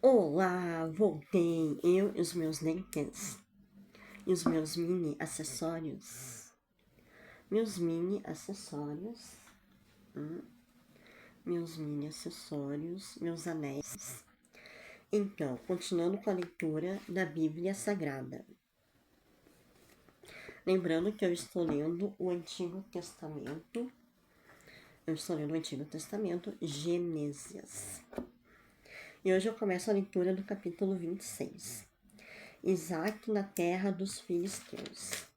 Olá, voltei, eu e os meus dentes e os meus mini acessórios. Meus mini acessórios, meus mini acessórios, meus anéis. Então, continuando com a leitura da Bíblia Sagrada. Lembrando que eu estou lendo o Antigo Testamento. Gênesis. E hoje eu começo a leitura do capítulo 26. Isaac na terra dos filisteus.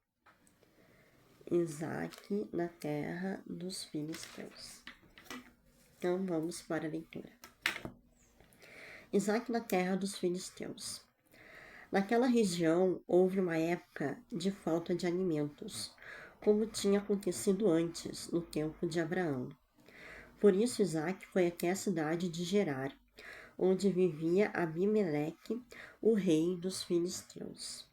Isaac na terra dos filisteus. Então vamos para a leitura. Isaac na terra dos filisteus. Naquela região houve uma época de falta de alimentos, como tinha acontecido antes, no tempo de Abraão. Por isso Isaac foi até a cidade de Gerar, onde vivia Abimeleque, o rei dos filisteus.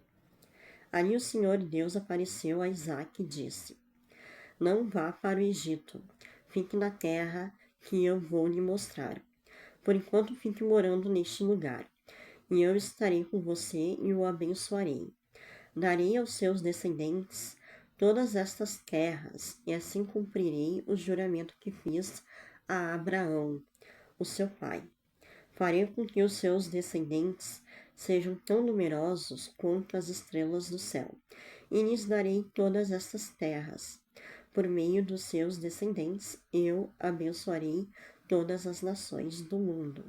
Ali o Senhor Deus apareceu a Isaac e disse: Não vá para o Egito, fique na terra que eu vou lhe mostrar. Por enquanto fique morando neste lugar, e eu estarei com você e o abençoarei. Darei aos seus descendentes todas estas terras, e assim cumprirei o juramento que fiz a Abraão, o seu pai. Farei com que os seus descendentes sejam tão numerosos quanto as estrelas do céu, e lhes darei todas estas terras. Por meio dos seus descendentes, eu abençoarei todas as nações do mundo.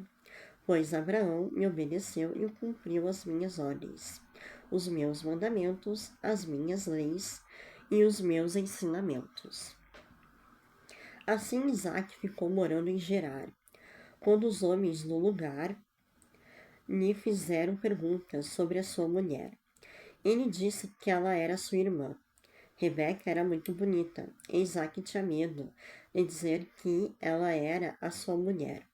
Pois Abraão me obedeceu e cumpriu as minhas ordens, os meus mandamentos, as minhas leis e os meus ensinamentos. Assim Isaac ficou morando em Gerar. Quando os homens do lugar lhe fizeram perguntas sobre a sua mulher, ele disse que ela era sua irmã. Rebeca era muito bonita, e Isaac tinha medo de dizer que ela era a sua mulher,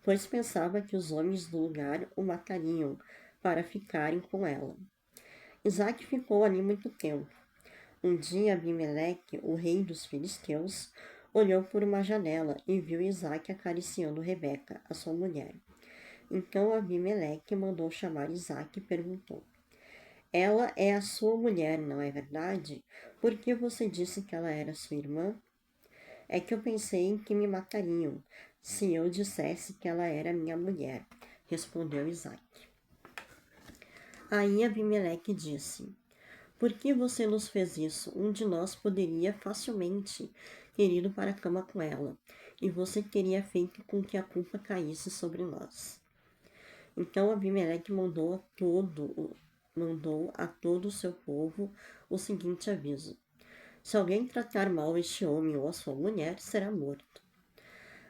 pois pensava que os homens do lugar o matariam para ficarem com ela. Isaac ficou ali muito tempo. Um dia Abimeleque, o rei dos filisteus, olhou por uma janela e viu Isaac acariciando Rebeca, a sua mulher. Então Abimeleque mandou chamar Isaac e perguntou: Ela é a sua mulher, não é verdade? Por que você disse que ela era sua irmã? É que eu pensei que me matariam se eu dissesse que ela era minha mulher, respondeu Isaac. Aí Abimeleque disse: Por que você nos fez isso? Um de nós poderia facilmente ter ido para a cama com ela, e você teria feito com que a culpa caísse sobre nós. Então Abimeleque mandou a todo o seu povo o seguinte aviso: Se alguém tratar mal este homem ou a sua mulher, será morto.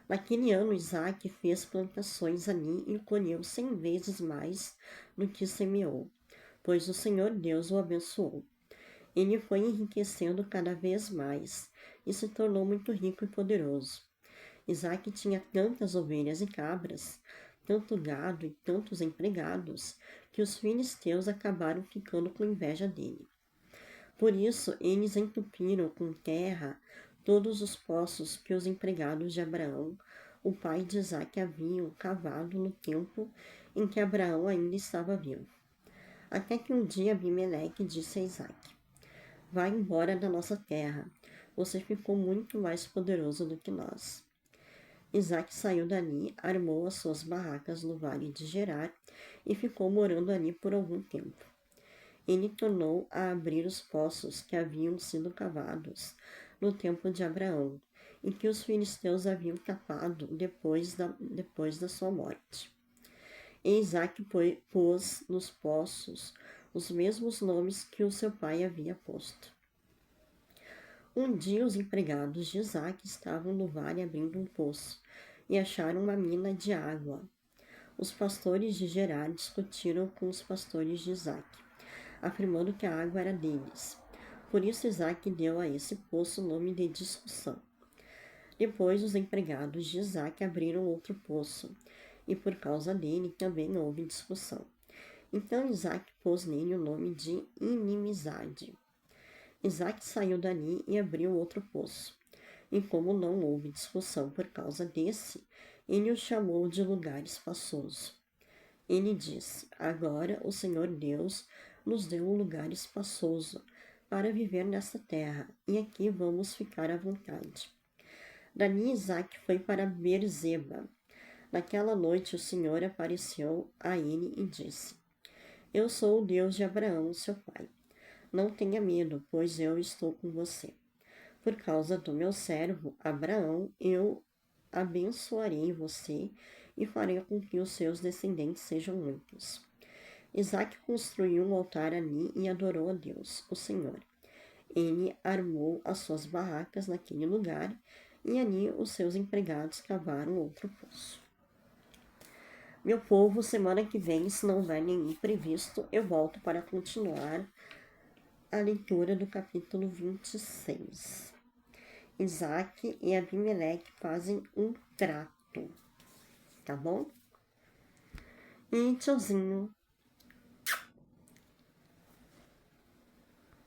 Naquele ano, Isaac fez plantações ali e colheu 100 vezes mais do que semeou, pois o Senhor Deus o abençoou. Ele foi enriquecendo cada vez mais e se tornou muito rico e poderoso. Isaac tinha tantas ovelhas e cabras, tanto gado e tantos empregados, que os filisteus acabaram ficando com inveja dele. Por isso, eles entupiram com terra todos os poços que os empregados de Abraão, o pai de Isaac, haviam cavado no tempo em que Abraão ainda estava vivo. Até que um dia Abimeleque disse a Isaac: Vá embora da nossa terra, você ficou muito mais poderoso do que nós. Isaac saiu dali, armou as suas barracas no vale de Gerar e ficou morando ali por algum tempo. Ele tornou a abrir os poços que haviam sido cavados no tempo de Abraão e que os filisteus haviam tapado depois da sua morte. E Isaac pôs nos poços os mesmos nomes que o seu pai havia posto. Um dia os empregados de Isaac estavam no vale abrindo um poço e acharam uma mina de água. Os pastores de Gerar discutiram com os pastores de Isaac, afirmando que a água era deles. Por isso Isaac deu a esse poço o nome de discussão. Depois os empregados de Isaac abriram outro poço, e por causa dele também houve discussão. Então Isaac pôs nele o nome de inimizade. Isaac saiu dali e abriu outro poço. E como não houve discussão por causa desse, ele o chamou de lugar espaçoso. Ele disse: Agora o Senhor Deus nos deu um lugar espaçoso para viver nesta terra, e aqui vamos ficar à vontade. Dali Isaac foi para Beerseba. Naquela noite o Senhor apareceu a ele e disse: Eu sou o Deus de Abraão, seu pai. Não tenha medo, pois eu estou com você. Por causa do meu servo Abraão, eu abençoarei você e farei com que os seus descendentes sejam muitos. Isaac construiu um altar ali e adorou a Deus, o Senhor. Ele armou as suas barracas naquele lugar e ali os seus empregados cavaram outro poço. Meu povo, semana que vem, se não houver nenhum imprevisto, eu volto para continuar a leitura do capítulo 26. Isaac e Abimeleque fazem um trato, tá bom? E tchauzinho!